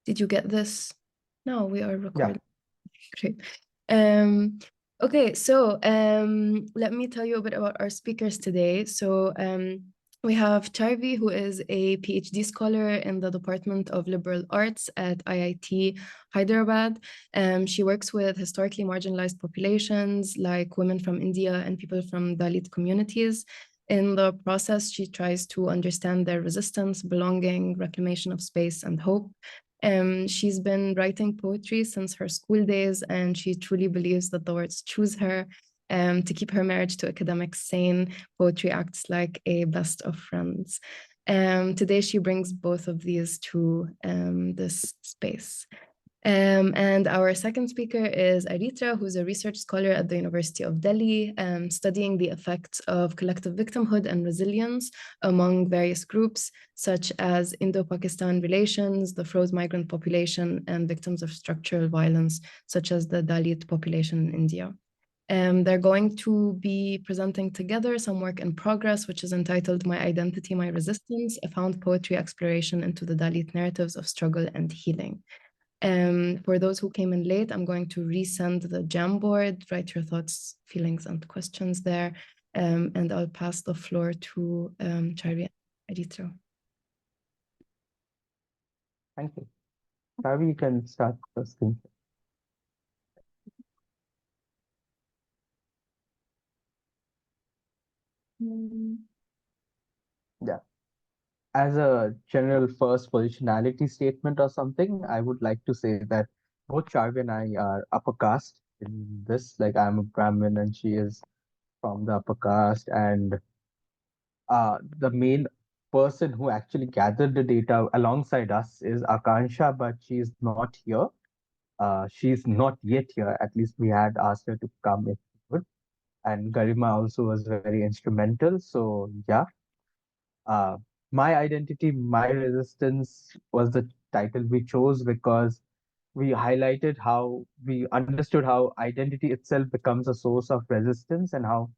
Did you get this? No, we are Yeah. recording. Great. Um, okay, so let me tell you a bit about our speakers today. So we have Charvi, who is a PhD scholar in the Department of Liberal Arts at IIT Hyderabad. She works with historically marginalized populations like women from India and people from Dalit communities. In the process, she tries to understand their resistance, belonging, reclamation of space, and hope. She's been writing poetry since her school days, and she truly believes that the words choose her. To keep her marriage to academics sane, poetry acts like a best of friends. Today, she brings both of these to this space. And our second speaker is Aritra, who's a research scholar at the University of Delhi, studying the effects of collective victimhood and resilience among various groups, such as Indo-Pakistan relations, the froze migrant population, and victims of structural violence, such as the Dalit population in India. They're going to be presenting together some work in progress, which is entitled My Identity, My Resistance, a found poetry exploration into the Dalit narratives of struggle and healing. For those who came in late, I'm going to resend the Jamboard, write your thoughts, feelings, and questions there. And I'll pass the floor to Charvi and Aritra. Thank you. Ravi, you can start first thing. Yeah. As a general first positionality statement or something, I would like to say that both Charvi and I are upper caste in this. Like I'm a Brahmin and she is from the upper caste, and the main person who actually gathered the data alongside us is Akansha, but she's not here. She's not yet here. At least we had asked her to come if she would. And Garima also was very instrumental. So yeah, uh, my identity, my resistance was the title we chose because we highlighted how we understood how identity itself becomes a source of resistance and how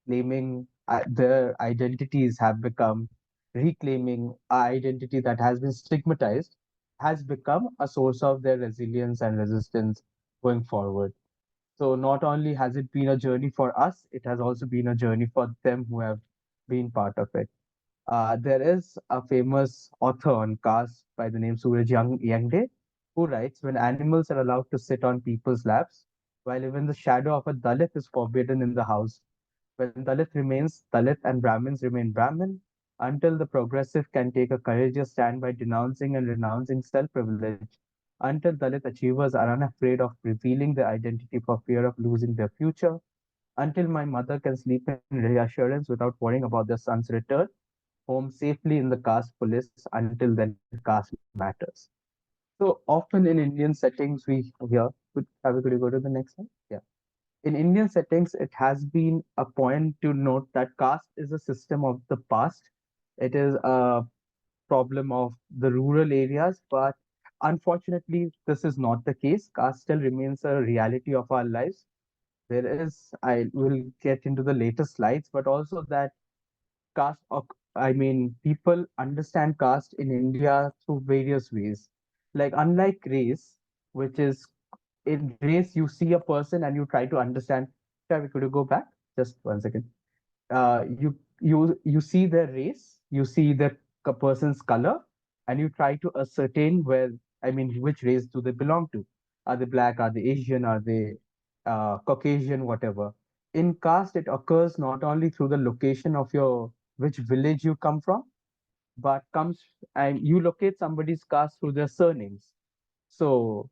claiming their identities have become reclaiming our identity that has been stigmatized has become a source of their resilience and resistance going forward. So not only has it been a journey for us, it has also been a journey for them who have been part of it. There is a famous author on caste by the name Suraj Yangde, who writes, when animals are allowed to sit on people's laps, while even the shadow of a Dalit is forbidden in the house. When Dalit remains Dalit and Brahmins remain Brahmin, until the progressive can take a courageous stand by denouncing and renouncing self-privilege, until Dalit achievers are unafraid of revealing their identity for fear of losing their future, until my mother can sleep in reassurance without worrying about their son's return home safely in the caste police, until then caste matters. So often in Indian settings, we hear, could you go to the next slide? Yeah. In Indian settings, it has been a point to note that caste is a system of the past. It is a problem of the rural areas, but unfortunately, this is not the case. Caste still remains a reality of our lives. There is, I will get into the later slides, but also that caste, I mean, people understand caste in India through various ways. Like, unlike race, which is in race, you see a person and you try to understand. Shall could you go back? Just 1 second. You see their race, you see the person's color, and you try to ascertain where, I mean, which race do they belong to? Are they black? Are they Asian? Are they Caucasian? Whatever. In caste, it occurs not only through the location of your which village you come from, but comes and you locate somebody's caste through their surnames. So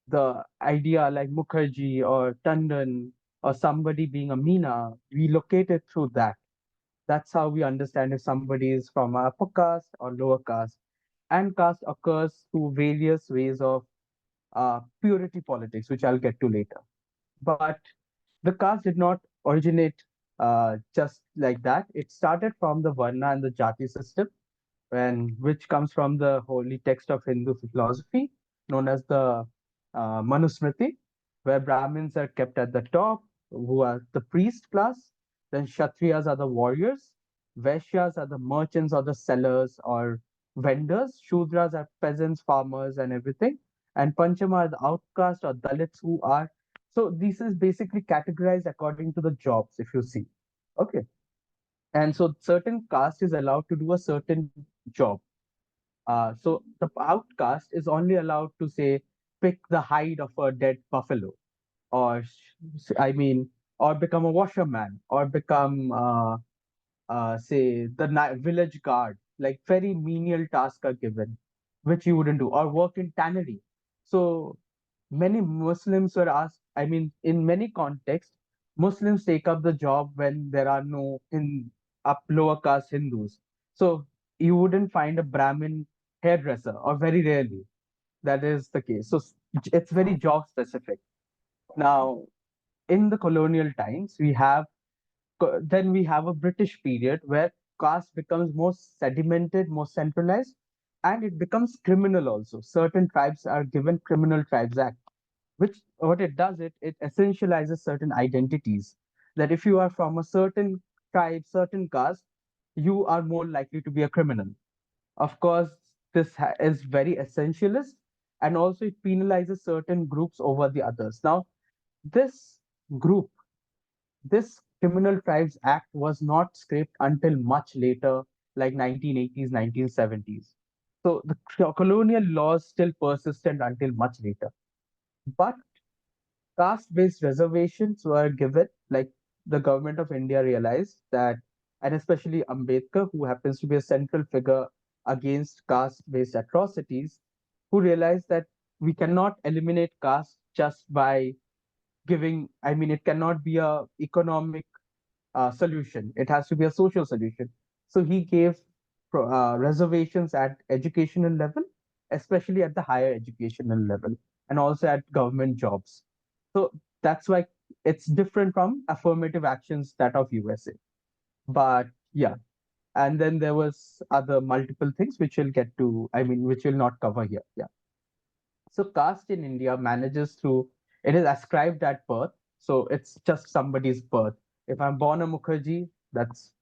the idea like Mukherjee or Tandon or somebody being a Meena, we locate it through that. That's how we understand if somebody is from a upper caste or lower caste. And caste occurs through various ways of purity politics, which I'll get to later. But the caste did not originate just like that. It started from the Varna and the Jati system, which comes from the holy text of Hindu philosophy, known as the Manusmriti, where Brahmins are kept at the top, who are the priest class. Then Kshatriyas are the warriors. Vaishyas are the merchants or the sellers or vendors, Shudras are peasants, farmers, and everything, and Panchama are the outcast or Dalits who are. So this is basically categorized according to the jobs, if you see. Okay. And so certain caste is allowed to do a certain job. So the outcast is only allowed to say pick the hide of a dead buffalo, or I mean, or become a washerman, or become say the village guard. Like very menial tasks are given, which you wouldn't do, or work in tannery. So many Muslims were asked. I mean, in many contexts, Muslims take up the job when there are no in up lower caste Hindus. So you wouldn't find a Brahmin hairdresser, or very rarely that is the case. So it's very job specific. Now, in the colonial times, then we have a British period where caste becomes more sedimented, more centralized, and it becomes criminal also. Certain tribes are given Criminal Tribes Act, which what it does, it essentializes certain identities. That if you are from a certain tribe, certain caste, you are more likely to be a criminal. Of course, this is very essentialist, and also it penalizes certain groups over the others. Now, this group, this Criminal Tribes Act was not scraped until much later, like 1980s, 1970s. So the colonial laws still persisted until much later. But caste-based reservations were given, like the government of India realized that, and especially Ambedkar, who happens to be a central figure against caste-based atrocities, who realized that we cannot eliminate caste just by giving, I mean, it cannot be a economic solution. It has to be a social solution. So he gave reservations at educational level, especially at the higher educational level, and also at government jobs. So that's why it's different from affirmative actions that of USA. But yeah, and then there was other multiple things which we'll get to. I mean, which we'll not cover here. Yeah. So caste in India manages through, it is ascribed at birth. So it's just somebody's birth. If I'm born a Mukherjee, that's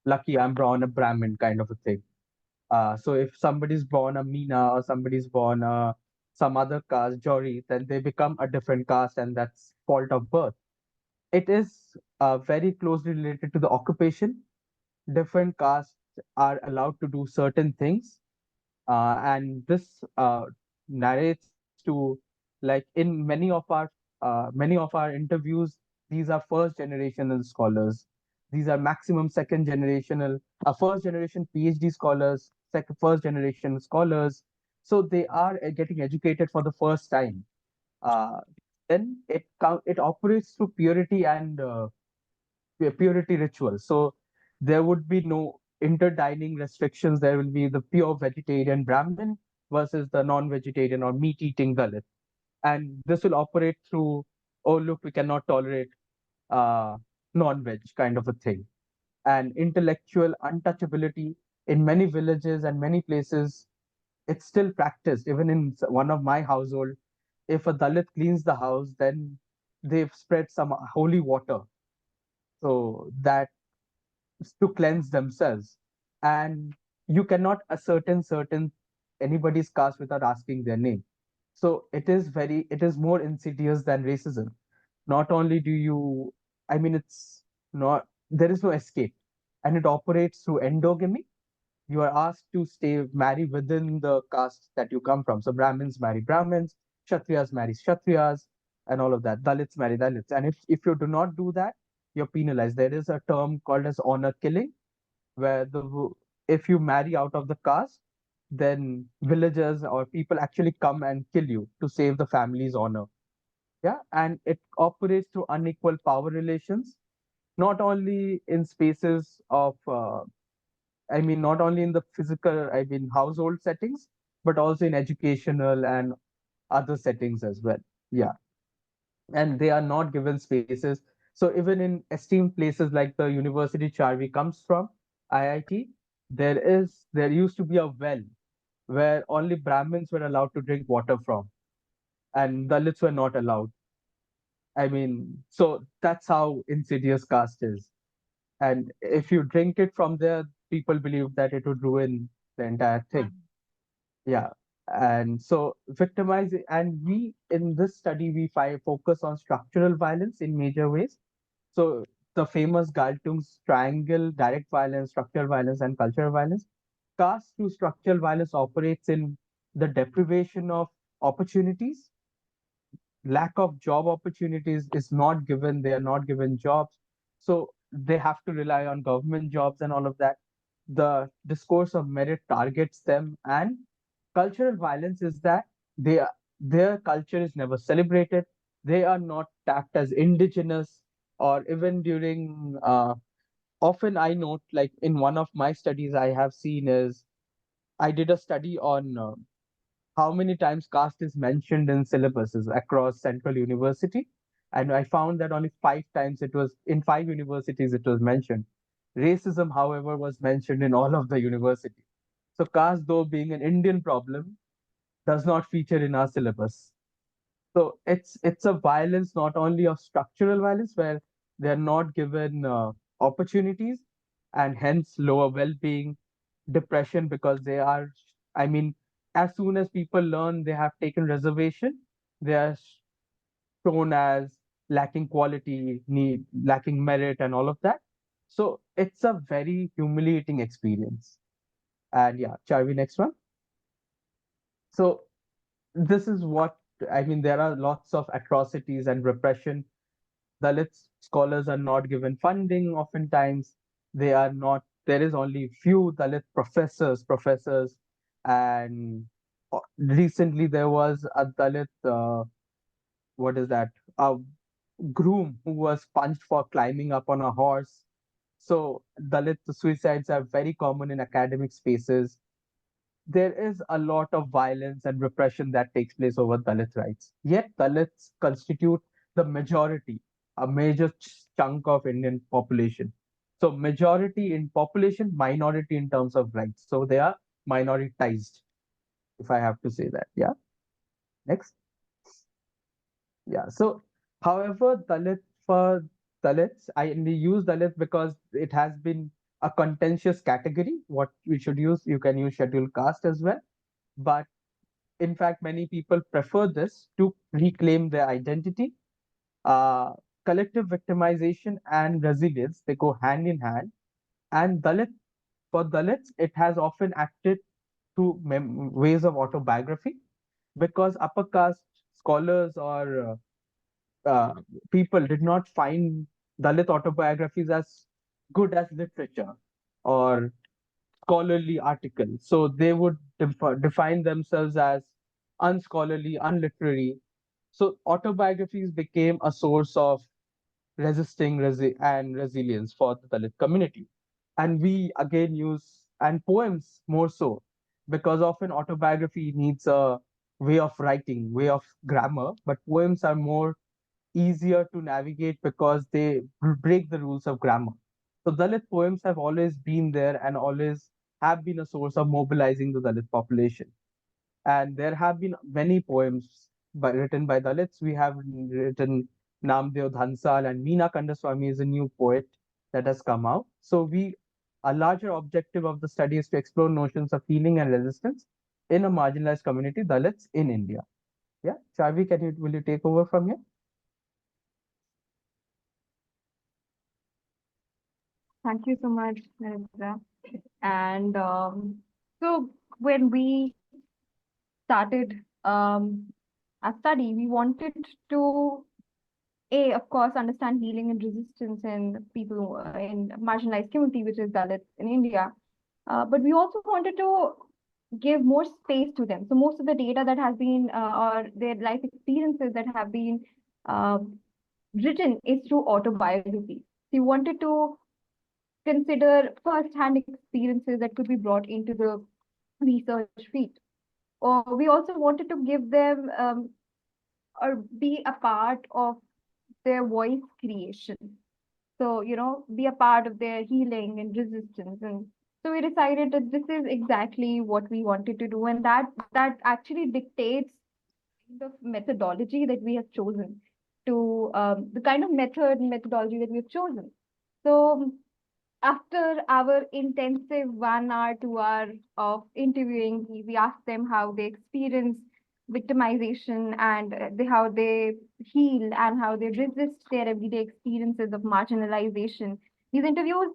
lucky I'm born a Brahmin kind of a thing. So if somebody's born a Meena, or somebody's born some other caste, Jori, then they become a different caste, and that's fault of birth. It is very closely related to the occupation. Different castes are allowed to do certain things, and this narrates to, like in many of our interviews, these are first generational scholars, these are maximum second generational, first generation PhD scholars, second first generation scholars. So they are getting educated for the first time. uh, then it operates through purity and purity rituals. So there would be no interdining restrictions. There will be the pure vegetarian Brahmin versus the non-vegetarian or meat-eating Dalit. And this will operate through, oh, look, we cannot tolerate uh, non-veg kind of a thing. And intellectual untouchability in many villages and many places, it's still practiced. Even in one of my household, if a Dalit cleans the house, then they've spread some holy water. So that to cleanse themselves, and you cannot ascertain certain anybody's caste without asking their name. So it is more insidious than racism. Not only do you, I mean, it's not, there is no escape, and it operates through endogamy. You are asked to stay marry within the caste that you come from. So Brahmins marry Brahmins, Kshatriyas marry Kshatriyas, and all of that. Dalits marry Dalits. And if you do not do that, you're penalized. There is a term called as honor killing, where if you marry out of the caste, then villagers or people actually come and kill you to save the family's honor. Yeah, and it operates through unequal power relations, not only in spaces of I mean, not only in the physical, I mean, household settings, but also in educational and other settings as well. Yeah. And they are not given spaces. So even in esteemed places like the university Charvi comes from, IIT, there used to be a well where only Brahmins were allowed to drink water from, and Dalits were not allowed. I mean, so that's how insidious caste is. And if you drink it from there, people believe that it would ruin the entire thing. Yeah. And so victimizing, and we in this study we focus on structural violence in major ways. So the famous Galtung's triangle: direct violence, structural violence, and cultural violence. Caste to structural violence operates in the deprivation of opportunities. Lack of job opportunities is not given. They are not given jobs, so they have to rely on government jobs and all of that. The discourse of merit targets them, and cultural violence is that they are, their culture is never celebrated. They are not tagged as indigenous, or even during often I note, like in one of my studies I have seen is, I did a study on how many times caste is mentioned in syllabuses across Central University. And I found that only 5 times it was, in 5 universities it was mentioned. Racism, however, was mentioned in all of the universities. So caste, though being an Indian problem, does not feature in our syllabus. So it's a violence not only of structural violence where they're not given opportunities, and hence lower well-being, depression, because they are, I mean, as soon as people learn they have taken reservation, they are shown as lacking quality, need lacking merit, and all of that. So it's a very humiliating experience. And yeah, Charvi, next one. So this is what, I mean, there are lots of atrocities and repression. Dalit scholars are not given funding oftentimes. They are not, there is only few Dalit professors. And recently there was a Dalit, what is that? A groom who was punched for climbing up on a horse. So Dalit suicides are very common in academic spaces. There is a lot of violence and repression that takes place over Dalit rights. Yet Dalits constitute the majority, a major chunk of Indian population. So majority in population, minority in terms of rights. So they are minoritized, if I have to say that. Yeah. Next. Yeah. So, however, for Dalits, I only use Dalit because it has been a contentious category. What we should use, you can use scheduled caste as well. But in fact, many people prefer this to reclaim their identity. Uh, Collective victimization and resilience, they go hand in hand. And for Dalits, it has often acted through ways of autobiography, because upper caste scholars or people did not find Dalit autobiographies as good as literature or scholarly articles. So they would define themselves as unscholarly, unliterary. So autobiographies became a source of and resilience for the Dalit community. And we again use, and poems more so, because often autobiography needs a way of writing, way of grammar, but poems are more easier to navigate because they break the rules of grammar. So Dalit poems have always been there and always have been a source of mobilizing the Dalit population. And there have been many poems written by Dalits. We have written Namdev Dhansal, and Meena Kandaswamy is a new poet that has come out. So a larger objective of the study is to explore notions of healing and resistance in a marginalized community, Dalits in India. Yeah, Chavi, will you take over from here? Thank you so much, Narendra. And so when we started our study, we wanted to, of course, understand healing and resistance in people in marginalized community, which is Dalits in India. But we also wanted to give more space to them. So most of the data that has been, or their life experiences that have been uh, written is through autobiography. So we wanted to consider first-hand experiences that could be brought into the research field. Or we also wanted to give them or be a part of their voice creation. So, be a part of their healing and resistance. And so we decided that this is exactly what we wanted to do. And that actually dictates the methodology that we have chosen to the kind of methodology that we've chosen. So after our intensive 1 hour, 2 hour of interviewing, we asked them how they experience victimization and how they heal and how they resist their everyday experiences of marginalization. These interviews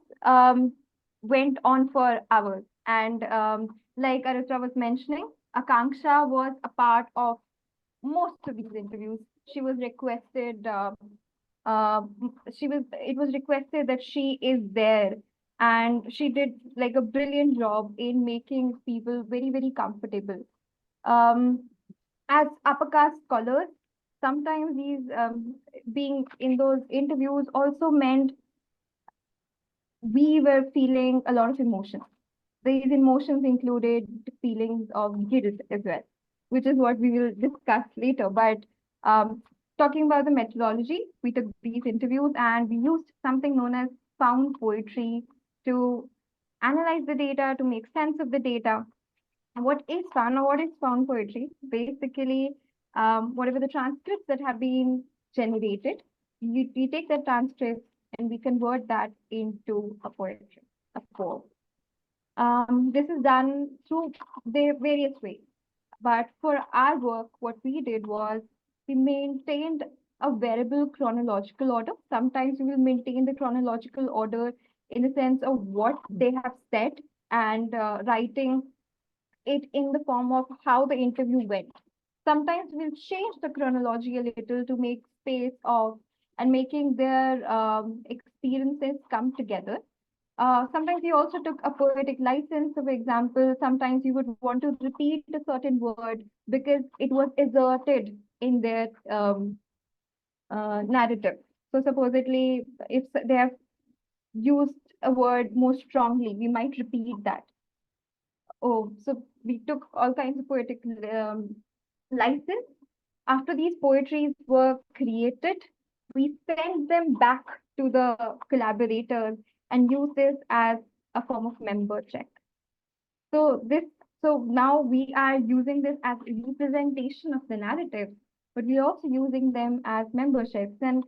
went on for hours. And like Aritra was mentioning, Akanksha was a part of most of these interviews. She was requested it was requested that she is there, and she did like a brilliant job in making people very, very comfortable. um, as upper caste scholars, sometimes these being in those interviews also meant we were feeling a lot of emotions. These emotions included feelings of guilt as well, which is what we will discuss later. But um, talking about the methodology, we took these interviews and we used something known as found poetry to analyze the data, to make sense of the data. And what is found or what is found poetry? Basically, whatever the transcripts that have been generated, we take the transcripts and we convert that into a poetry, a poem. This is done through the various ways. But for our work, what we did was we maintained a variable chronological order. Sometimes we will maintain the chronological order in the sense of what they have said and writing it in the form of how the interview went. Sometimes we'll change the chronology a little to make space of and making their experiences come together. Sometimes you also took a poetic license. So, for example, sometimes you would want to repeat a certain word because it was asserted in their narrative. So, supposedly, if they have used a word more strongly, we might repeat that. Oh, so we took all kinds of poetic license. After these poetries were created, we sent them back to the collaborators and use this as a form of member check. So this, so now we are using this as a representation of the narrative, but we're also using them as memberships. And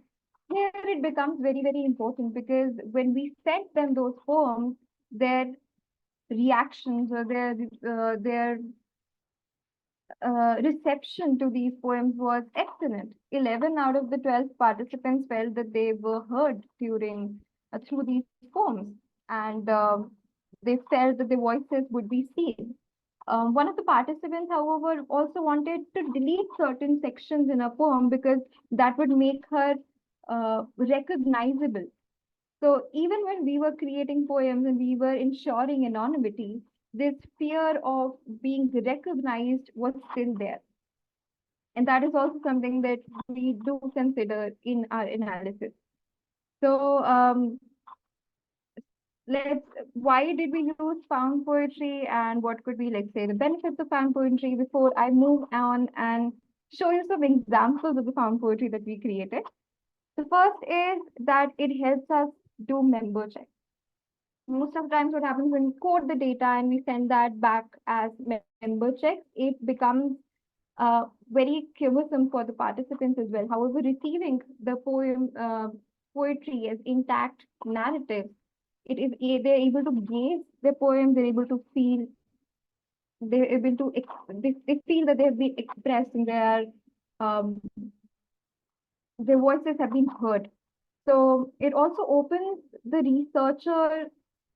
here it becomes very, very important because when we sent them those poems, their reactions or their reception to these poems was excellent. 11 out of the 12 participants felt that they were heard during through these poems, and they felt that their voices would be seen. One of the participants, however, also wanted to delete certain sections in a poem because that would make her recognizable. So even when we were creating poems and we were ensuring anonymity, this fear of being recognized was still there. And that is also something that we do consider in our analysis. So let's why did we use found poetry and what could be, let's say, the benefits of found poetry before I move on and show you some examples of the found poetry that we created. The first is that it helps us do member checks. Most of the times what happens when we code the data and we send that back as member checks, it becomes very cumbersome for the participants as well. However, receiving the poetry as intact narratives, they're able to gaze their poem, they're able to feel, they're able to they feel that they have been expressed and um, their voices have been heard. So it also opens the researcher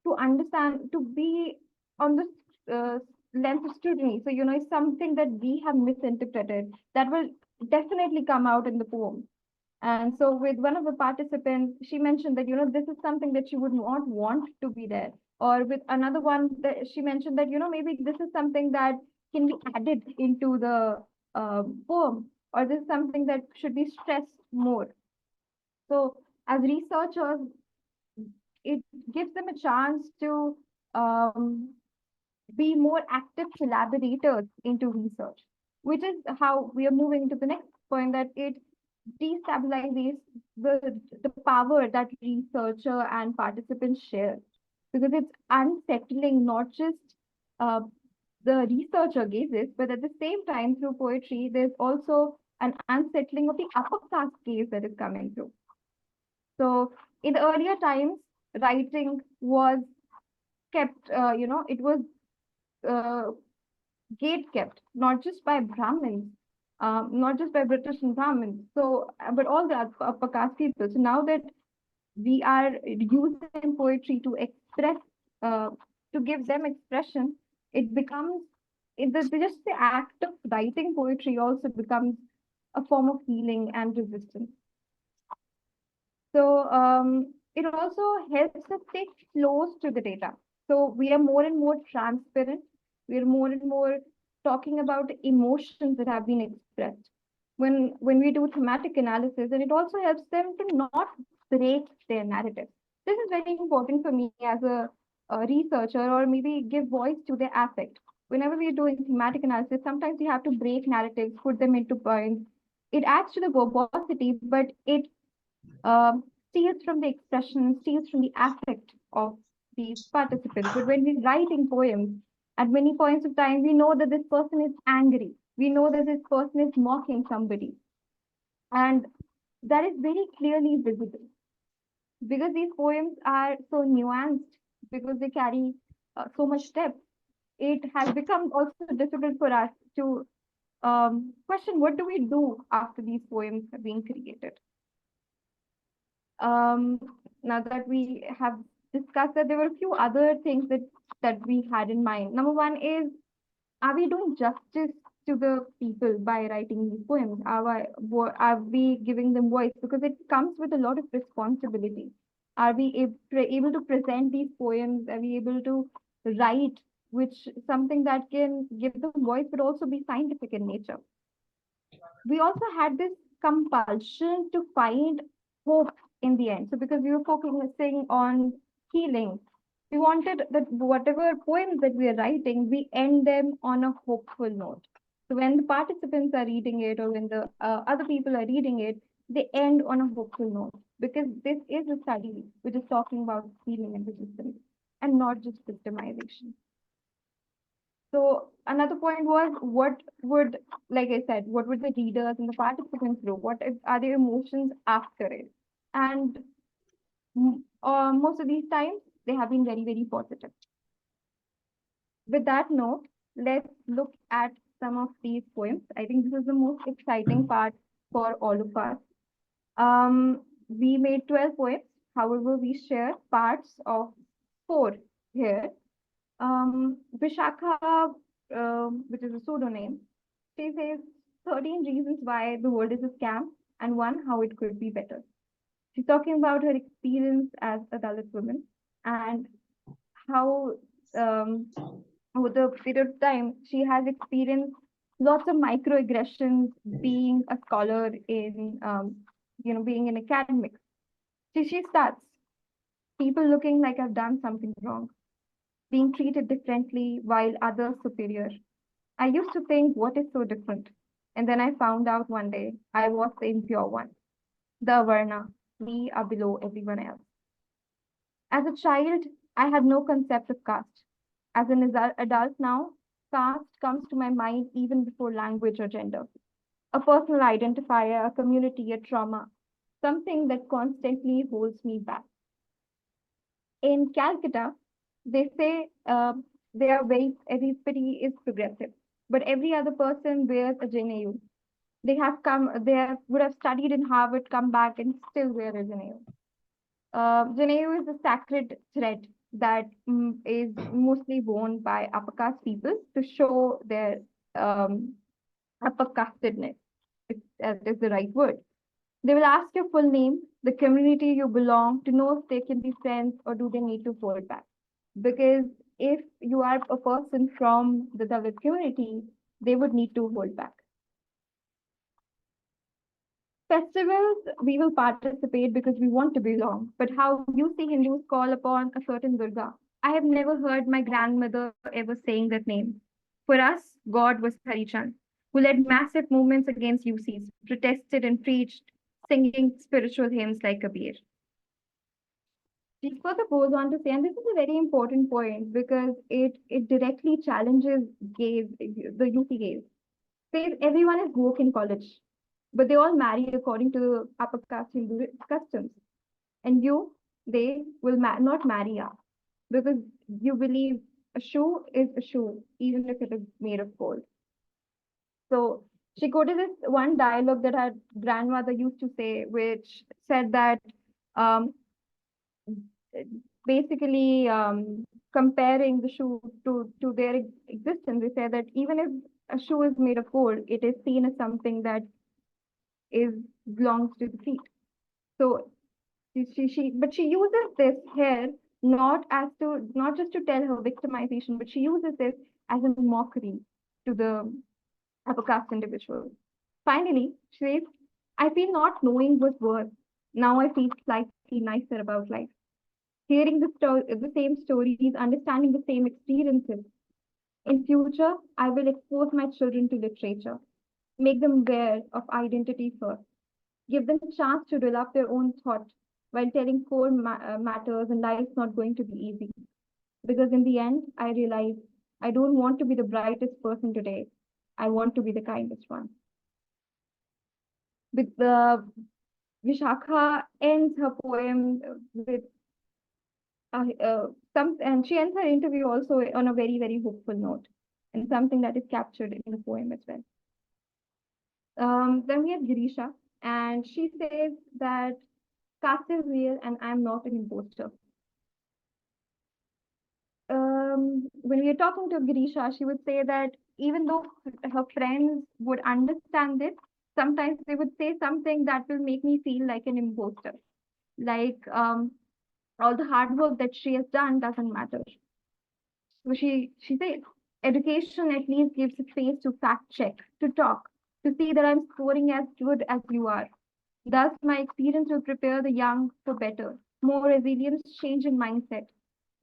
to understand, to be on the lens of scrutiny. So, it's something that we have misinterpreted that will definitely come out in the poem. And so with one of the participants, she mentioned that, this is something that she would not want to be there. Or with another one, that she mentioned that, maybe this is something that can be added into the poem, or this is something that should be stressed more. So as researchers, it gives them a chance to be more active collaborators into research, which is how we are moving to the next point, that it destabilizes the power that researcher and participants share, because it's unsettling not just uh, the researcher gazes, but at the same time through poetry, there's also an unsettling of the upper caste gaze that is coming through. So in the earlier times, writing was kept, it was uh, gate kept, not just by Brahmins, not just by British and Brahmins, so but all the upper caste people. So now that we are using poetry to express, uh, to give them expression, it becomes just the act of writing poetry also becomes a form of healing and resistance. So it also helps us stay close to the data. So we are more and more transparent. We are more and more talking about emotions that have been expressed. When we do thematic analysis, and it also helps them to not break their narrative. This is very important for me as a researcher, or maybe give voice to their affect. Whenever we are doing thematic analysis, sometimes we have to break narratives, put them into points. It adds to the verbosity, but it steals from the expression, steals from the affect of these participants. But when we're writing poems, at many points of time, we know that this person is angry. We know that this person is mocking somebody. And that is very clearly visible because these poems are so nuanced, because they carry so much depth. It has become also difficult for us to question what do we do after these poems have been created. um, Now that we have discussed that, there were a few other things that we had in mind. Number one is, are we doing justice to the people by writing these poems? Are we giving them voice? Because it comes with a lot of responsibility. Are we able to present these poems? Are we able to write which something that can give them voice, but also be scientific in nature? We also had this compulsion to find hope in the end. So because we were focusing on healing, we wanted that whatever poems that we are writing, we end them on a hopeful note. So when the participants are reading it, or when the other people are reading it, they end on a hopeful note, because this is a study which is talking about healing and resistance, and not just victimization. So another point was, what would, like I said, what would the readers and the participants do? What are their emotions after it? And most of these times, they have been very, very positive. With that note, let's look at some of these poems. I think this is the most exciting part for all of us. We made 12 poems. However, we share parts of four here. Vishakha, which is a pseudonym, she says 13 reasons why the world is a scam, and one, how it could be better. She's talking about her experience as a Dalit woman, and how, over the period of time, she has experienced lots of microaggressions being a scholar in, being in academics. She starts, people looking like I've done something wrong, being treated differently while others superior. I used to think, what is so different? And then I found out one day I was the impure one, the Avarna. We are below everyone else. As a child, I had no concept of caste. As an adult now, caste comes to my mind even before language or gender. A personal identifier, a community, a trauma, something that constantly holds me back. In Calcutta, they say they are everybody is progressive, but every other person wears a JNU. Would have studied in Harvard, come back and still wear a JNU. JNU is a sacred thread that is mostly worn by upper caste people to show their um, upper castedness, if that is the right word. They will ask your full name, the community you belong, to know if they can be friends or do they need to hold back. Because if you are a person from the Dalit community, they would need to hold back. Festivals, we will participate because we want to belong. But how you see Hindus call upon a certain Durga, I have never heard my grandmother ever saying that name. For us, God was Harichand, who led massive movements against UCs, protested and preached, singing spiritual hymns like Kabir. She further goes on to say, and this is a very important point because it directly challenges gays, the UC gays. Says everyone is woke in college, but they all marry according to the upper caste Hindu customs. And you, they will not marry up because you believe a shoe is a shoe, even if it is made of gold. So she quoted this one dialogue that her grandmother used to say, which said that um, basically comparing the shoe to their existence, they say that even if a shoe is made of gold, it is seen as something that is belongs to the feet. So but she uses this here not just to tell her victimization, but she uses this as a mockery to the upper caste individuals. Finally, she says, I feel not knowing was worse. Now I feel slightly nicer about life. Hearing the same stories, understanding the same experiences. In future, I will expose my children to literature, make them aware of identity first, give them a chance to develop their own thought while telling core matters, and life's not going to be easy. Because in the end, I realize I don't want to be the brightest person today. I want to be the kindest one. With Vishakha ends her poem with and she ends her interview also on a very, very hopeful note, and something that is captured in the poem as well. Then we have Girisha, and she says that caste is real and I'm not an imposter. When we are talking to Girisha, she would say that even though her friends would understand this, sometimes they would say something that will make me feel like an imposter. Like all the hard work that she has done doesn't matter. So she says education at least gives a space to fact check, to talk, to see that I'm scoring as good as you are. Thus, my experience will prepare the young for better, more resilience, change in mindset.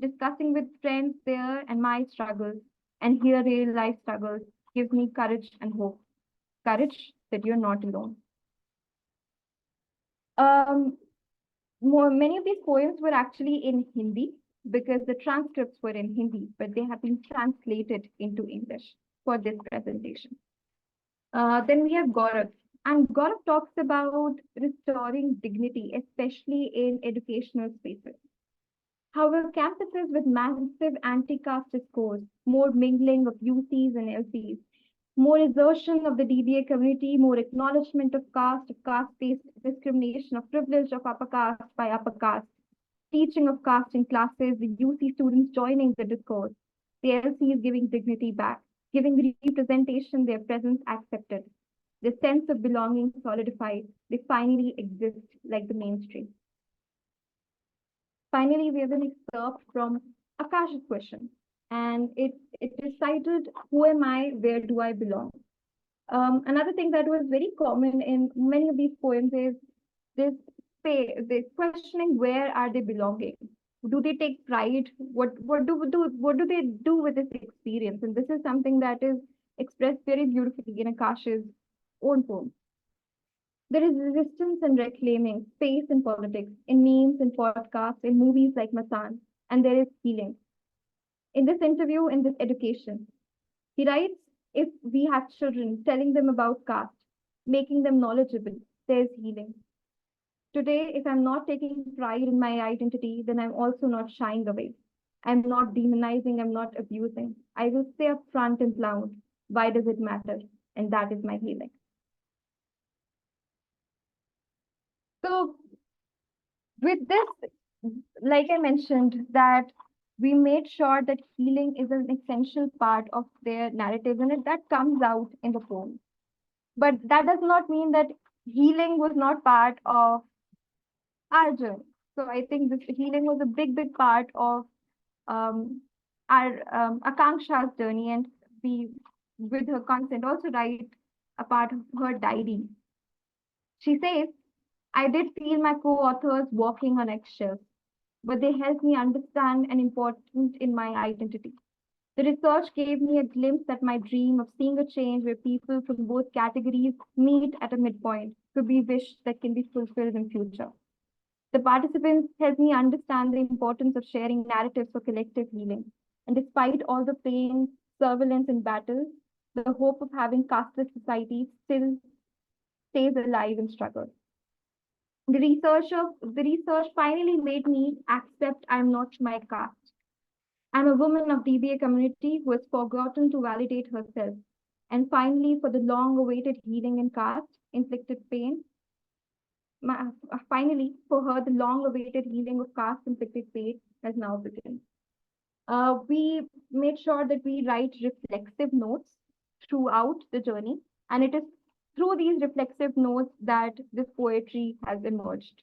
Discussing with friends there and my struggles and hear real life struggles gives me courage and hope. Courage that you're not alone. Um, many of these poems were actually in Hindi because the transcripts were in Hindi, but they have been translated into English for this presentation. Then we have Gaurav. And Gaurav talks about restoring dignity, especially in educational spaces. However, campuses with massive anti-caste discourse, more mingling of UCs and LCs, more assertion of the DBA community, more acknowledgement of caste-based discrimination, of privilege of upper caste by upper caste, teaching of caste in classes, the UC students joining the discourse, the LCs giving dignity back, giving representation their presence accepted, the sense of belonging solidified, they finally exist like the mainstream. Finally, we have an excerpt from Akash's question, and it is titled, Who Am I? Where Do I Belong? Another thing that was very common in many of these poems is this this questioning, where are they belonging? Do they take pride? What do they do with this experience? And this is something that is expressed very beautifully in Akash's own poem. There is resistance and reclaiming space in politics, in memes, in podcasts, in movies like Masan, and there is healing. In this interview, in this education, he writes, if we have children, telling them about caste, making them knowledgeable, there's healing. Today, if I'm not taking pride in my identity, then I'm also not shying away. I'm not demonizing, I'm not abusing. I will stay up front and loud. Why does it matter? And that is my healing. So with this, like I mentioned, that we made sure that healing is an essential part of their narrative, and that comes out in the poem. But that does not mean that healing was not part of our journey. So I think this healing was a big, big part of um, our Akanksha's journey, and we, with her consent, also write a part of her diary. She says, I did feel my co-authors walking on eggshells, but they helped me understand an important in my identity. The research gave me a glimpse at my dream of seeing a change where people from both categories meet at a midpoint could be wished that can be fulfilled in future. The participants helped me understand the importance of sharing narratives for collective healing. And despite all the pain, surveillance, and battles, the hope of having casteless society still stays alive in struggle. The research finally made me accept I'm not my caste. I'm a woman of DBA community who has forgotten to validate herself. And finally, for the long-awaited healing in caste inflicted pain, finally, for her, the long-awaited healing of caste inflicted pain has now begun. We made sure that we write reflexive notes throughout the journey, and it is through these reflexive notes that this poetry has emerged.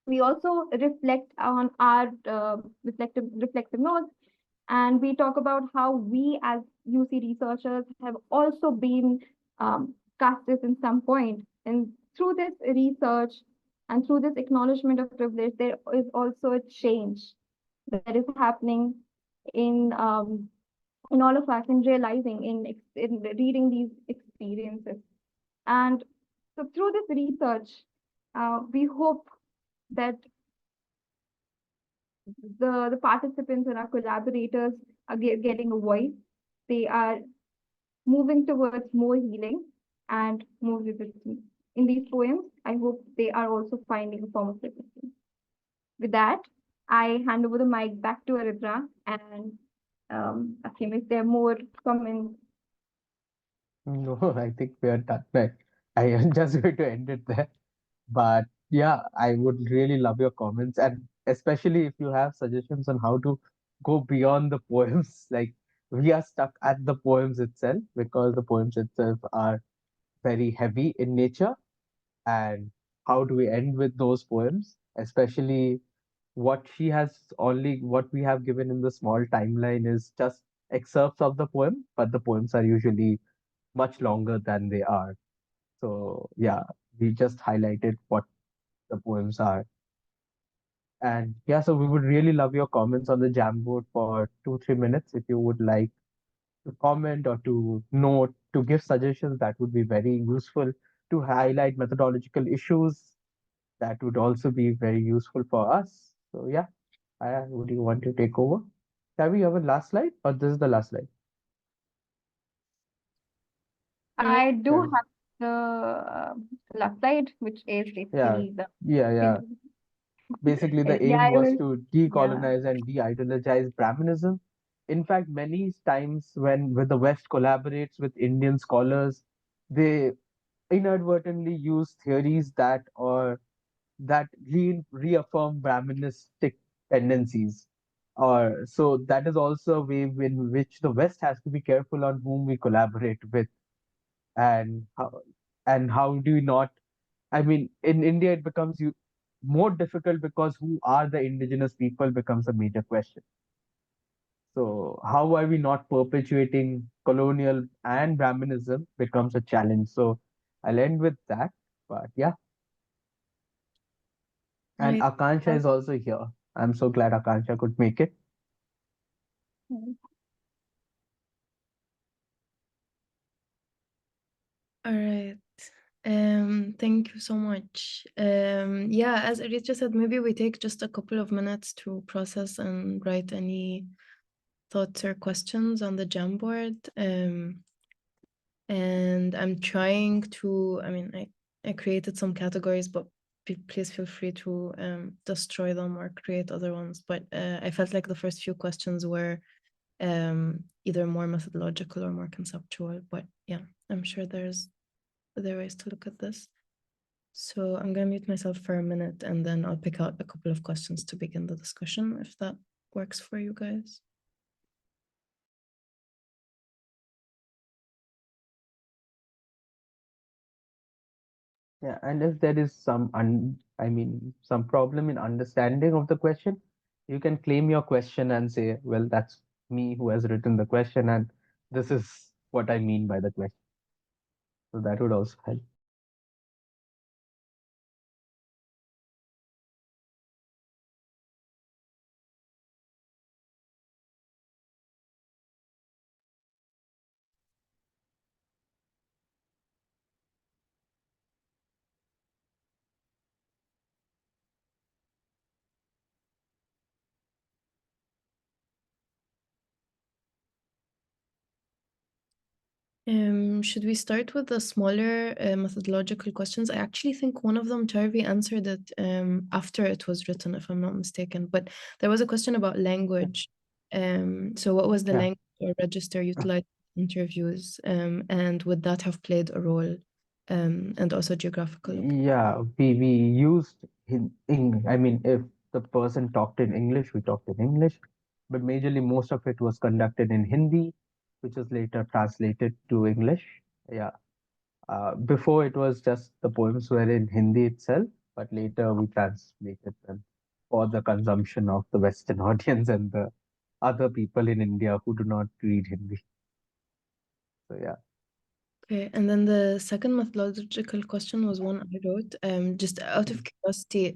We also reflect on our reflective notes, and we talk about how we as UC researchers have also been casted in some point. And through this research and through this acknowledgement of privilege, there is also a change that is happening in um, in all of us, in realizing, in reading these experiences. And so through this research, we hope that the participants and our collaborators are getting a voice. They are moving towards more healing and more resistance. In these poems, I hope they are also finding a form of resistance. With that, I hand over the mic back to Aridra and Akim, if there are more comments. No, I think we are done. Right. I am just going to end it there. But yeah, I would really love your comments, and especially if you have suggestions on how to go beyond the poems. Like we are stuck at the poems itself because the poems itself are very heavy in nature. And how do we end with those poems? Especially what we have given in the small timeline is just excerpts of the poem, but the poems are usually much longer than they are. So yeah, we just highlighted what the poems are. And yeah, so we would really love your comments on the Jamboard for 2, 3 minutes. If you would like to comment or to note, to give suggestions, that would be very useful. To highlight methodological issues, that would also be very useful for us. So yeah, would you want to take over? Shall we have a last slide, or this is the last slide? Mm, I do Shall have the last slide, which is Yeah, basically the yeah. Basically, the yeah, aim I was will, to yeah. decolonize and de-ideologize Brahminism. In fact, many times when the West collaborates with Indian scholars, they inadvertently use theories that reaffirm Brahministic tendencies. Or so that is also a way in which the West has to be careful on whom we collaborate with, and how do we not. I mean, in India, it becomes more difficult because who are the indigenous people becomes a major question. So, how are we not perpetuating colonial and Brahminism becomes a challenge. So, I'll end with that. But yeah, and right. Akansha is also here. I'm so glad Akansha could make it. All right. Thank you so much. Yeah, as Arita said, maybe we take just a couple of minutes to process and write any thoughts or questions on the Jamboard. And I'm trying to, I mean, I created some categories, but please feel free to destroy them or create other ones. But I felt like the first few questions were either more methodological or more conceptual. But yeah, I'm sure there's other ways to look at this. So I'm going to mute myself for a minute and then I'll pick out a couple of questions to begin the discussion, if that works for you guys. Yeah, and if there is some problem in understanding of the question, you can claim your question and say, well, that's me who has written the question, and this is what I mean by the question. So that would also help. should we start with the smaller methodological questions? I actually think one of them, Charvi, answered it after it was written, if I'm not mistaken. But there was a question about language. So what was the Yeah. language or register utilized in interviews? And would that have played a role? And also geographical location. Yeah, we used I mean, if the person talked in English, we talked in English, but majorly most of it was conducted in Hindi, which was later translated to English. Yeah. Before it was just the poems were in Hindi itself, but later we translated them for the consumption of the Western audience and the other people in India who do not read Hindi. So yeah. Okay, and then the second methodological question was one I wrote. Just out of curiosity,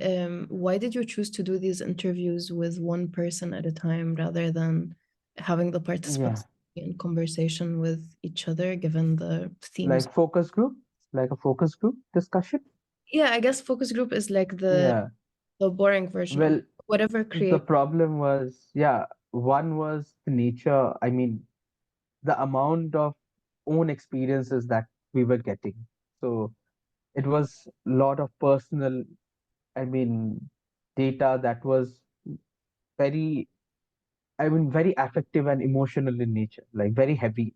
why did you choose to do these interviews with one person at a time rather than having the Yeah. participants be in conversation with each other, given the themes? Like focus group, like a focus group discussion. Yeah, I guess focus group is like Yeah. the boring version of Well, whatever the create. problem was, yeah, one was the nature, I mean, the amount of own experiences that we were getting. So it was a lot of personal, I mean, data that was very, I mean, very affective and emotional in nature, like very heavy.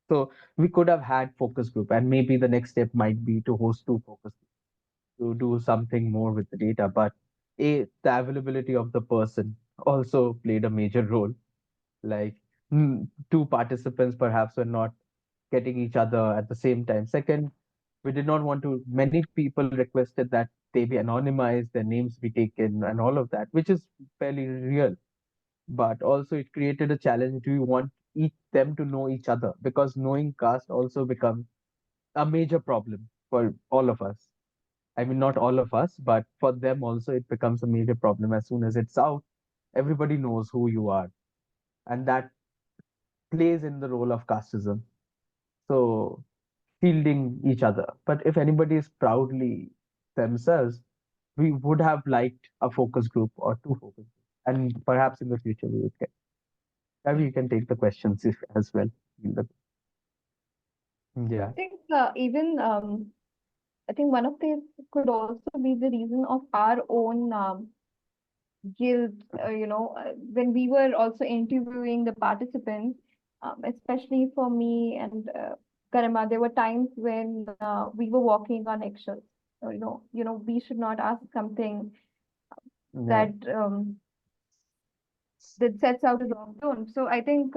So we could have had focus group, and maybe the next step might be to host two focus groups to do something more with the data. But the availability of the person also played a major role. Like two participants perhaps were not getting each other at the same time. Second, we did not want to, many people requested that they be anonymized, their names be taken, and all of that, which is fairly real. But also, it created a challenge. Do you want them to know each other? Because knowing caste also becomes a major problem for all of us. I mean, not all of us, but for them also, it becomes a major problem. As soon as it's out, everybody knows who you are. And that plays in the role of casteism. So, shielding each other. But if anybody is proudly themselves, we would have liked a focus group or two focus groups. And perhaps in the future, we would get. Maybe you can take the questions if, as well. I Yeah. think even I think one of these could also be the reason of our own guilt, when we were also interviewing the participants, especially for me and Karima, there were times when we were walking on eggshells. So, we should not ask something Yeah. that that sets out a wrong tone. So I think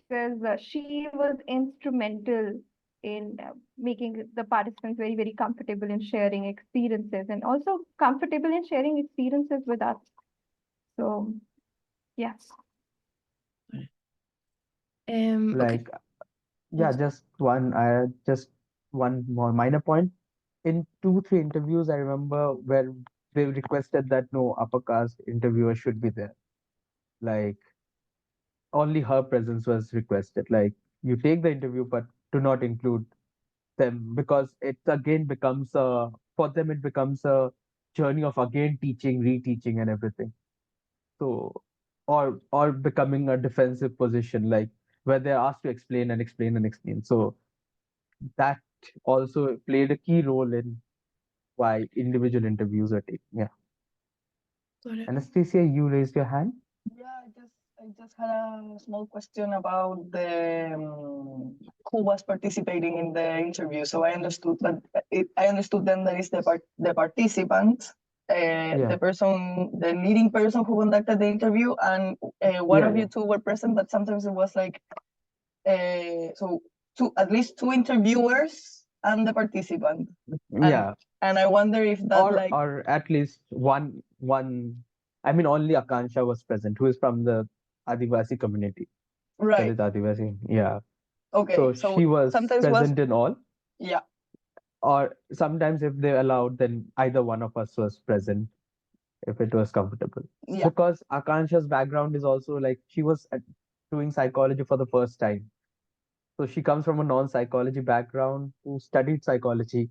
because she was instrumental in making the participants very, very comfortable in sharing experiences and also comfortable in sharing experiences with us. So, yes. Okay. Like, Oh, yeah, just one more minor point. In two, three interviews, I remember where they requested that no upper caste interviewer should be there. Like, only her presence was requested. Like, you take the interview, but do not include them because it again becomes for them, it becomes a journey of again teaching, reteaching, and everything. So, or becoming a defensive position, like where they're asked to explain and explain and explain. So that also played a key role in why individual interviews are taken. Yeah. got it. Anastasia, you raised your hand. Yeah, I just had a small question about the who was participating in the interview. So I understood that I understood then that is the participant, Yeah. the leading person who conducted the interview, and one Yeah, of yeah. you two were present, but sometimes it was like so two at least two interviewers and the participant, and Yeah. and I wonder if that like Or at least one I mean only Akansha was present, who is from the Adivasi community. right. Dalit Adivasi. Yeah. Okay, So so she was sometimes was present in all. yeah. Or sometimes if they allowed, then either one of us was present if it was comfortable. Yeah. Because Akansha's background is also like she was doing psychology for the first time. So she comes from a non-psychology background who studied psychology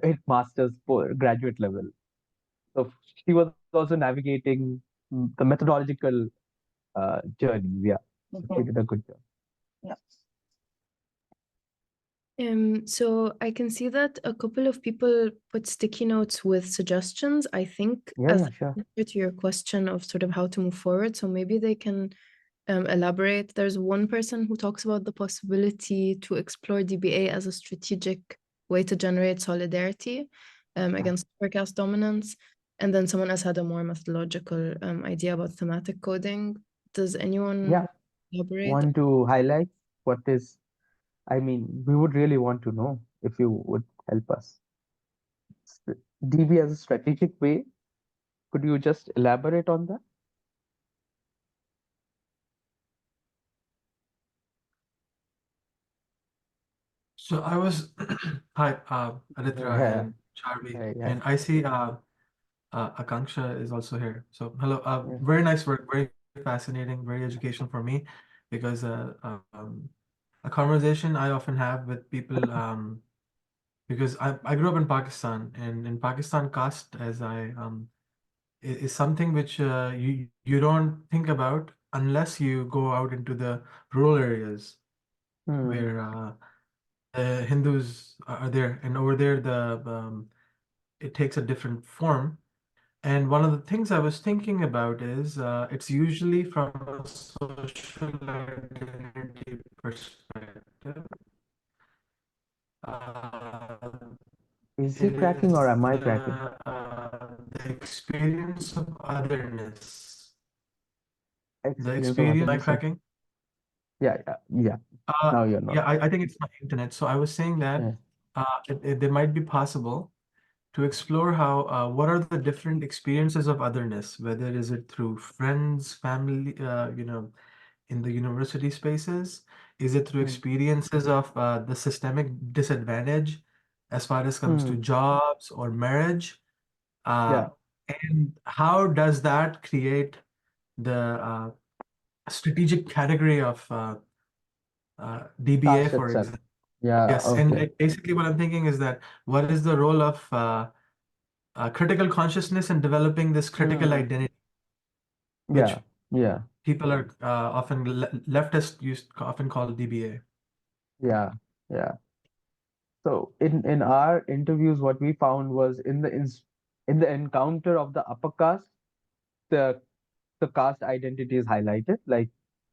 at master's graduate level. So she was also navigating the methodological journey. Yeah. So she Mhm. did a good job. So I can see that a couple of people put sticky notes with suggestions, I think, Yeah, as yeah, sure. answer to your question of sort of how to move forward. So maybe they can elaborate. There's one person who talks about the possibility to explore DBA as a strategic way to generate solidarity against forecast dominance. And then someone else had a more methodological idea about thematic coding. Does anyone Yeah, elaborate? want to highlight what is, I mean, we would really want to know if you would help us. DB as a strategic way, could you just elaborate on that? So I was hi, Aritra Yeah, and Charvi, yeah, yeah, and I see Akanksha is also here. So hello, yeah. very nice work, very fascinating, very educational for me, because a conversation I often have with people, because I grew up in Pakistan, and in Pakistan, caste as is something which you don't think about unless you go out into the rural areas Hmm. where Hindus are there, and over there it takes a different form. And one of the things I was thinking about is it's usually from a social identity perspective. Uh, Is he it cracking or is am I cracking? the experience of otherness. The Experience of experience, am I otherness. cracking? Yeah, yeah, yeah. Now you're not. Yeah, I think it's my internet. So I was saying that Yeah. they might be possible to explore how what are the different experiences of otherness, whether is it through friends, family, in the university spaces, is it through Hmm. experiences of the systemic disadvantage as far as comes to Hmm. jobs or marriage, uh, Yeah. and how does that create the strategic category of DBA, Caste for itself. example? Yeah. Yes, and Okay. basically what I'm thinking is that what is the role of critical consciousness and developing this critical Hmm. identity, Yeah. which Yeah. people are often leftists used often call DBA. Yeah. Yeah. So in our interviews, what we found was in the encounter of the upper caste, the the caste identity is highlighted. Like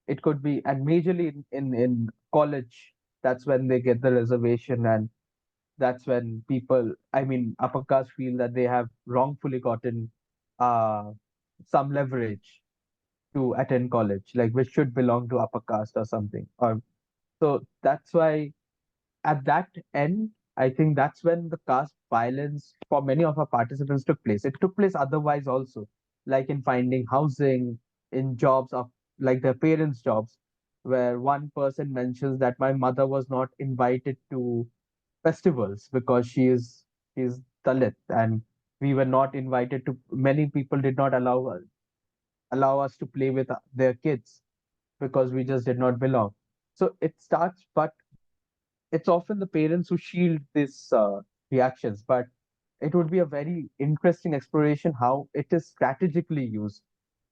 it could be, and majorly in college, that's when they get the reservation, and that's when people, I mean, upper caste feel that they have wrongfully gotten uh some leverage to attend college, like which should belong to upper caste or something. Or so that's why at that end, I think that's when the caste violence for many of our participants took place. It took place otherwise also, like in finding housing, in jobs of like their parents' jobs, where one person mentions that my mother was not invited to festivals because she is Dalit, and we were not invited to. Many people did not allow us to play with their kids because we just did not belong. So it starts, but it's often the parents who shield these reactions. But it would be a very interesting exploration how it is strategically used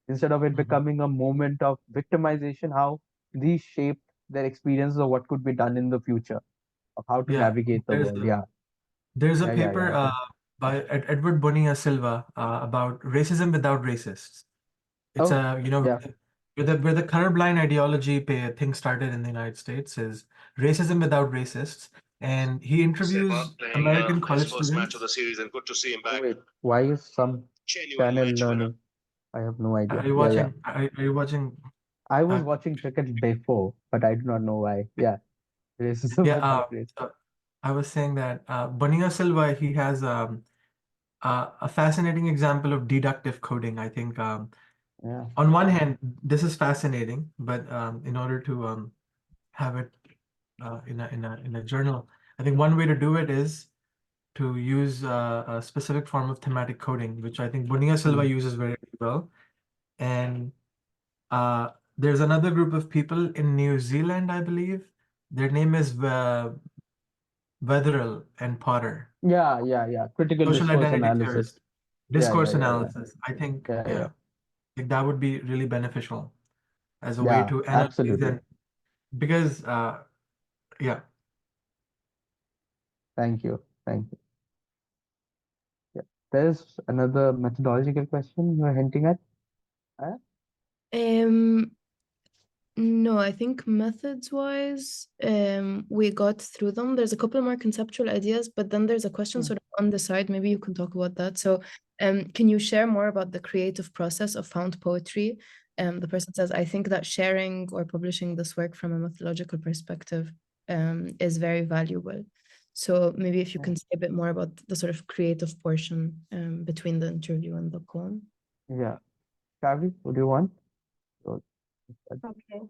instead of it Mhm. becoming a moment of victimization, how these shaped their experiences of what could be done in the future, of how to Yeah, navigate the there's world. a Yeah, there's a yeah, paper sure. by Edward Bonilla Silva about racism without racists. It's Oh, a yeah. where the colorblind ideology thing started in the United States is racism without racists, and he interviews American college students. Wait, why is some channel learning? I have no idea. Are you Yeah, yeah. watching? Are you watching? I was Uh, watching cricket before, but I do not know why. Yeah, racism yeah, without race. so I was saying that Bonilla Silva, he has a fascinating example of deductive coding. I think Yeah. on one hand, this is fascinating, but in order to have it in a journal, I think one way to do it is to use a specific form of thematic coding, which I think Bonilla Silva Hmm. uses very well. And uh, there's another group of people in New Zealand, I believe. Their name is Wetherill and Potter. Yeah, yeah, yeah. Critical Social discourse identity analysis. theorist, Yeah, yeah, discourse yeah, yeah, analysis. I think, yeah, yeah. yeah, like that would be really beneficial as a way Yeah, to analyze absolutely. and because yeah. Thank you. Thank you. Yeah. There's another methodological question you're hinting at. Uh, Um, No, I think methods wise, we got through them. There's a couple more conceptual ideas, but then there's a question Hmm. sort of on the side. Maybe you can talk about that. So, can you share more about the creative process of found poetry? The person says, I think that sharing or publishing this work from a methodological perspective, is very valuable. So maybe if you Yeah. can say a bit more about the sort of creative portion, between the interview and the poem. Yeah. Shavi, what do you want? So, Okay.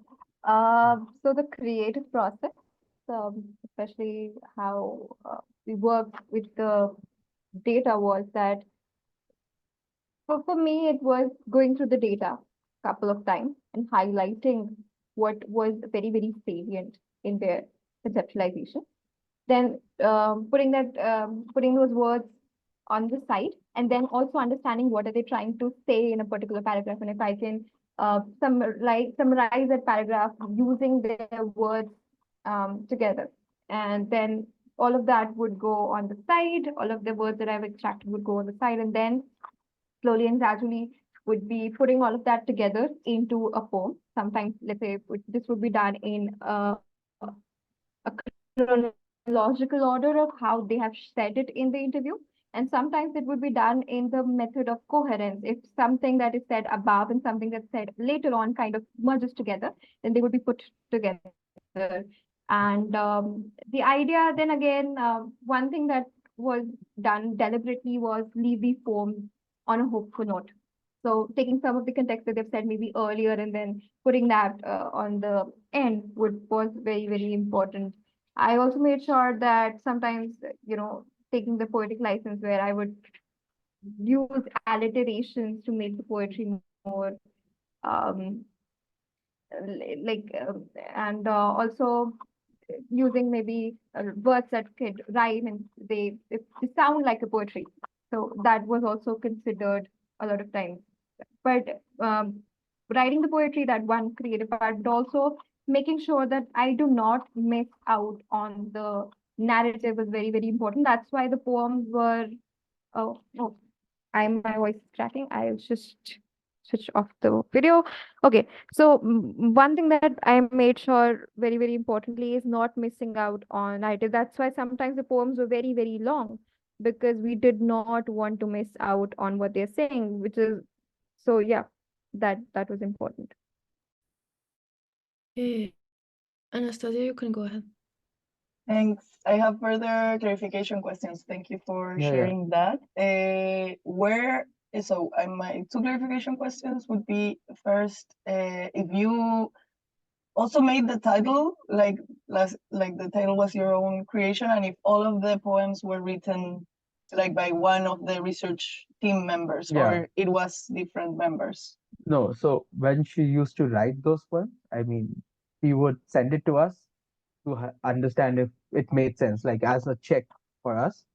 So the creative process, especially how we worked with the data was that for me, it was going through the data a couple of times and highlighting what was very, very salient in their conceptualization. Then putting those words on the side, and then also understanding what are they trying to say in a particular paragraph, and if I can summarize that paragraph using their words together, and then all of that would go on the side. All of the words that I've extracted would go on the side, and then slowly and gradually would be putting all of that together into a poem. Sometimes, let's say, this would be done in a chronological order of how they have said it in the interview. And sometimes it would be done in the method of coherence. If something that is said above and something that's said later on kind of merges together, then they would be put together. And the idea, then again, one thing that was done deliberately was leave the poem on a hopeful note. So taking some of the context that they've said maybe earlier and then putting that on the end was very, very important. I also made sure that sometimes, taking the poetic license where I would use alliterations to make the poetry more um, like and also using maybe words that could rhyme and they sound like a poetry. So that was also considered a lot of times. But writing the poetry, that one creative part, but also making sure that I do not miss out on the narrative was very, very important. That's why the poems were, oh, my voice is cracking. I'll just switch off the video. Okay, so one thing that I made sure very, very importantly is not missing out on narrative. That's why sometimes the poems were very, very long because we did not want to miss out on what they're saying, which is so yeah, that was important. Okay. Anastasia, you can go ahead. Thanks. I have further clarification questions. Thank you for yeah, yeah. sharing that. My two clarification questions would be first, if you also made the title like the title was your own creation, and if all of the poems were written like by one of the research team members, Yeah. or it was different members. No, so when she used to write those poems, I mean, she would send it to us to understand if it made sense, like as a check for us.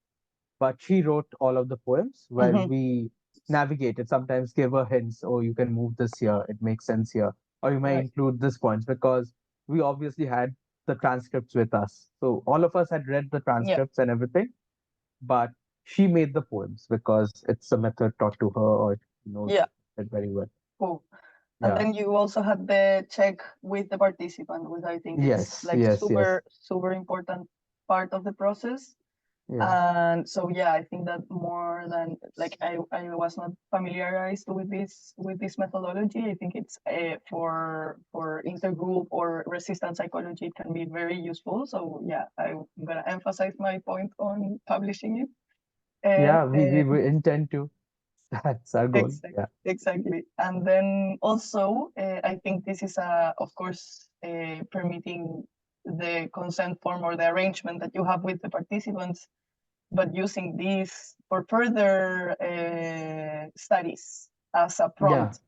But she wrote all of the poems while Mhm. we navigated, sometimes give her hints, oh, you can move this here, it makes sense here, or you may Right. include this points because we obviously had the transcripts with us. So all of us had read the Yeah. transcripts and everything, but she made the poems because it's a method taught to her or she knows Yeah. it very well. Cool. And Yeah. then you also had the check with the participant, which I think it's Yes, like yes, yes. super important part of the process. Yeah. And so yeah, I think that more than like I was not familiarized with this methodology. I think it's for intergroup or resistance psychology, it can be very useful. So yeah, I'm gonna emphasize my point on publishing it. Yeah, we Uh, will intend to. That's our goal. Exactly, Yeah. exactly. And then also, I think this is of course, permitting the consent form or the arrangement that you have with the participants, but using this for further studies as a Yeah. prompt.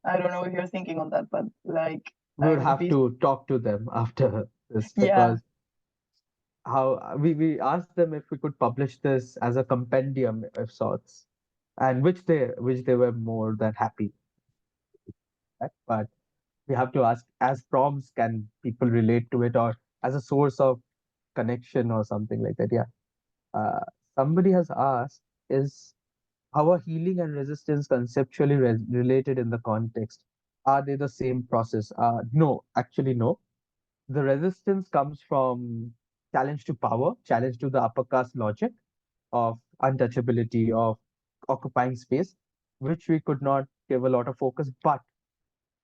I don't know if you're thinking on that, but like We would have this, to talk to them after this yeah, because how we asked them if we could publish this as a compendium of sorts, and which they were more than happy with, but we have to ask, as prompts, can people relate to it, or as a source of connection or something like that? Yeah. Uh, Somebody has asked, is how are healing and resistance conceptually related in the context? Are they the same process? No, actually, no. The resistance comes from challenge to power, challenge to the upper caste logic of untouchability, of occupying space, which we could not give a lot of focus. But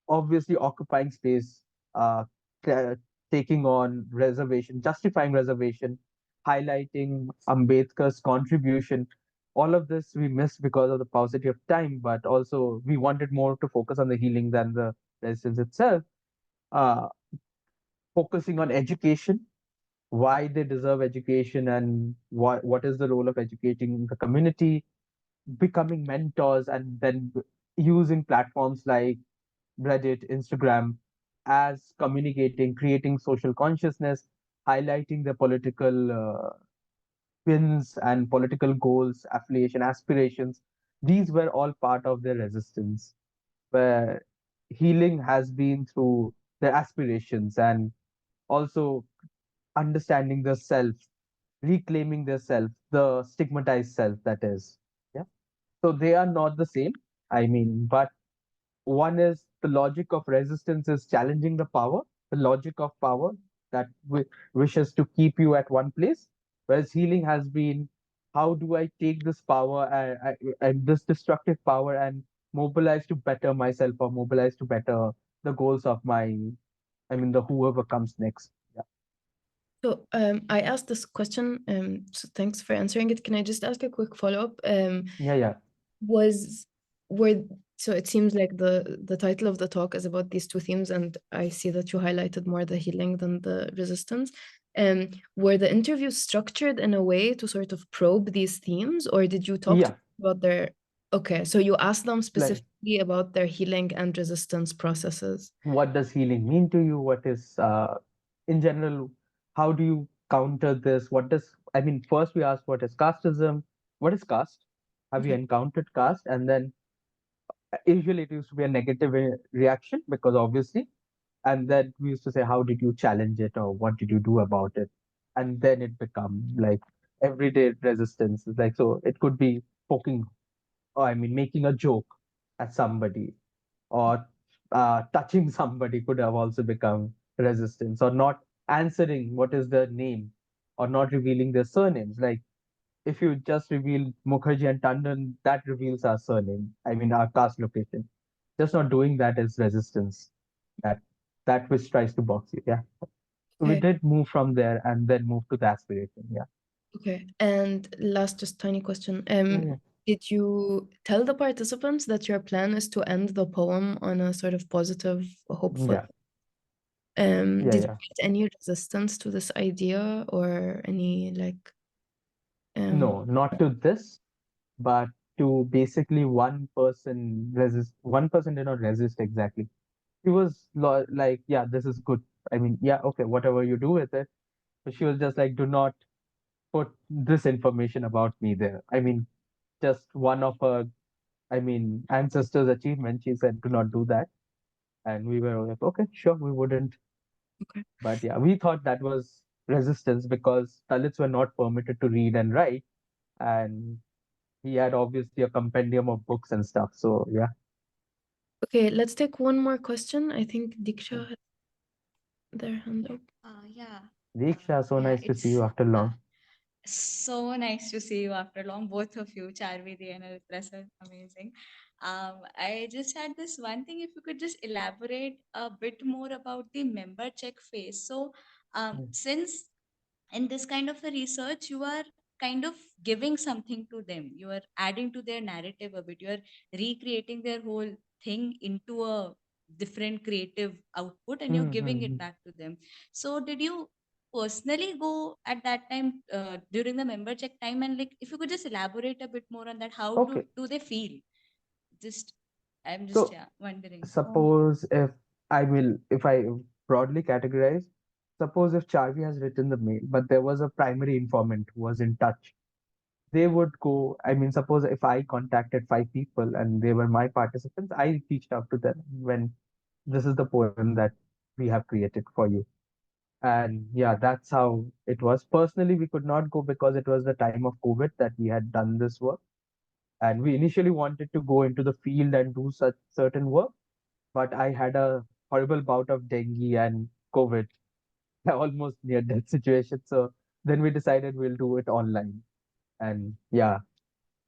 obviously, occupying space, uh, ta- taking on reservation, justifying reservation, highlighting Ambedkar's contribution. All of this we missed because of the paucity of time, but also we wanted more to focus on the healing than the resistance itself. Uh, Focusing on education, why they deserve education, and what is the role of educating the community, becoming mentors, and then using platforms like Reddit, Instagram as communicating, creating social consciousness, highlighting the political wins and political goals, affiliation, aspirations. These were all part of their resistance, where healing has been through their aspirations and also understanding the self, reclaiming their self, the stigmatized self, that is. Yeah. So they are not the same. I mean, but one is the logic of resistance is challenging the power, the logic of power that wishes to keep you at one place, whereas healing has been, how do I take this power and this destructive power and mobilize to better myself, or mobilize to better the goals of my, I mean, the whoever comes next. Yeah. So I asked this question, so thanks for answering it. Can I just ask a quick follow-up? Yeah, yeah. Was were so it seems like the title of the talk is about these two themes, and I see that you highlighted more the healing than the resistance. Were the interviews structured in a way to sort of probe these themes, or did you talk to Yeah. them about their okay, so you asked them Like, specifically about their healing and resistance processes? what does healing mean to you? What is, in general, how do you counter this? What does, I mean, first we ask, what is casteism? What is caste? Have you Okay. encountered caste? And then usually it used to be a negative reaction, because obviously, and then we used to say, how did you challenge it, or what did you do about it? And then it become like everyday resistance. It's like, so it could be poking, or I mean, making a joke at somebody, or touching somebody could have also become resistance, or not answering what is their name, or not revealing their surnames. Like, if you just reveal Mukherjee and Tandon, that reveals our surname. I mean, our caste location. Just not doing that is resistance. That that which tries to box you. Yeah. So we Okay. did move from there and then move to the aspiration. Yeah. Okay. And last, just tiny question. Yeah. Yeah. Did you tell the participants that your plan is to end the poem on a sort of positive, hopeful? Yeah. Did you Yeah. get any resistance to this idea or any like No, not to this, but to basically one person resist. One person did not resist exactly. He was like, yeah, this is good. I mean, yeah, okay, whatever you do with it. But she was just like, do not put this information about me there. I mean, just one of her, I mean, ancestors' achievement. She said, do not do that. And we were like, okay, sure, we wouldn't. okay. But yeah, we thought that was resistance because Dalits were not permitted to read and write. And he had obviously a compendium of books and stuff. So yeah. Okay, let's take one more question. I think Mm. Diksha has their hand up. Yeah. Diksha, so Yeah, nice to see you it's after long. so nice to see you after long, both of you, Charvidi and Aritra sir, amazing. I just had this one thing, if you could just elaborate a bit more about the member check phase. So, Mm. since in this kind of a research, you are kind of giving something to them, you are adding to their narrative a bit, you are recreating their whole thing into a different creative output, and you're giving it Mm-hmm. back to them. So, did you personally go at that time during the member check time, and like if you could just elaborate a bit more on that, how Okay. do they feel? Just I'm just, So yeah, wondering. suppose if I broadly categorize, suppose if Charvi has written the mail, but there was a primary informant who was in touch, they would go. I mean, suppose if I contacted five people and they were my participants, I reached out to them when this is the poem that we have created for you. And yeah, that's how it was. Personally, we could not go because it was the time of COVID that we had done this work. And we initially wanted to go into the field and do such certain work, but I had a horrible bout of dengue and COVID, almost near death situation. So then we decided we'll do it online. And yeah,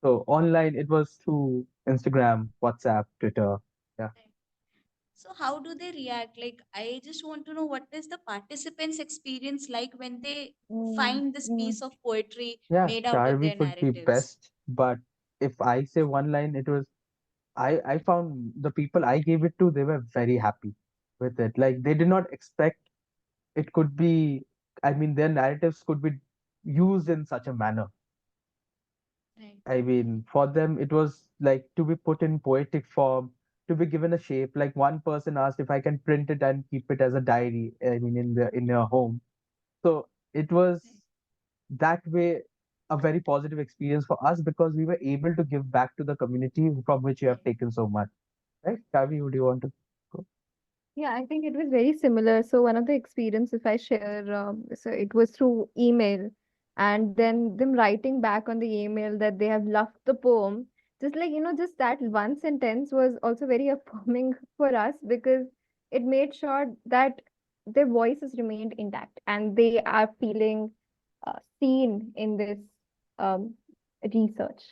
so online it was through Instagram, WhatsApp, Twitter. Yeah. Right. So how do they react? Like, I just want to know what is the participants' experience like when they Mm, find this mm. piece of poetry Yeah, made out of Charvi their could be narratives? best, but if I say one line, it was I found the people I gave it to, they were very happy with it. Like they did not expect it could be, I mean, their narratives could be used in such a manner. Right. I mean, for them, it was like to be put in poetic form, to be given a shape. Like one person asked if I can print it and keep it as a diary, I mean, in your home. So it was Right. that way a very positive experience for us because we were able to give back to the community from which you have Right. taken so much. Right? Kavi, would you want to go? Yeah, I think it was very similar. So one of the experience, if I share, so it was through email, and then them writing back on the email that they have loved the poem. Just like, just that one sentence was also very affirming for us because it made sure that their voices remained intact and they are feeling seen in this um, research.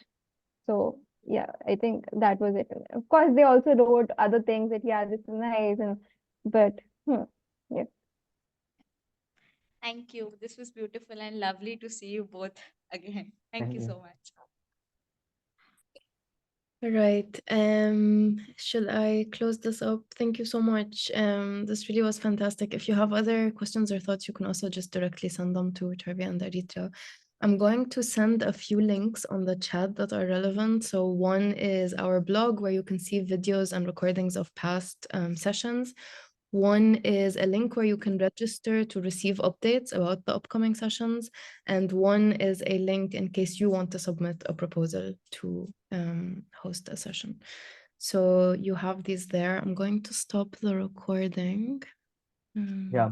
So yeah, I think that was it. Of course, they also wrote other things that yeah, this is nice, and but yeah. Thank you. This was beautiful and lovely to see you both again. Thank Thank you you. so much. Right. Shall I close this up? Thank you so much. This really was fantastic. If you have other questions or thoughts, you can also just directly send them to Charvi and Aritra. I'm going to send a few links on the chat that are relevant. So one is our blog where you can see videos and recordings of past sessions. One is a link where you can register to receive updates about the upcoming sessions. And one is a link in case you want to submit a proposal to host a session. So you have these there. I'm going to stop the recording. Yeah,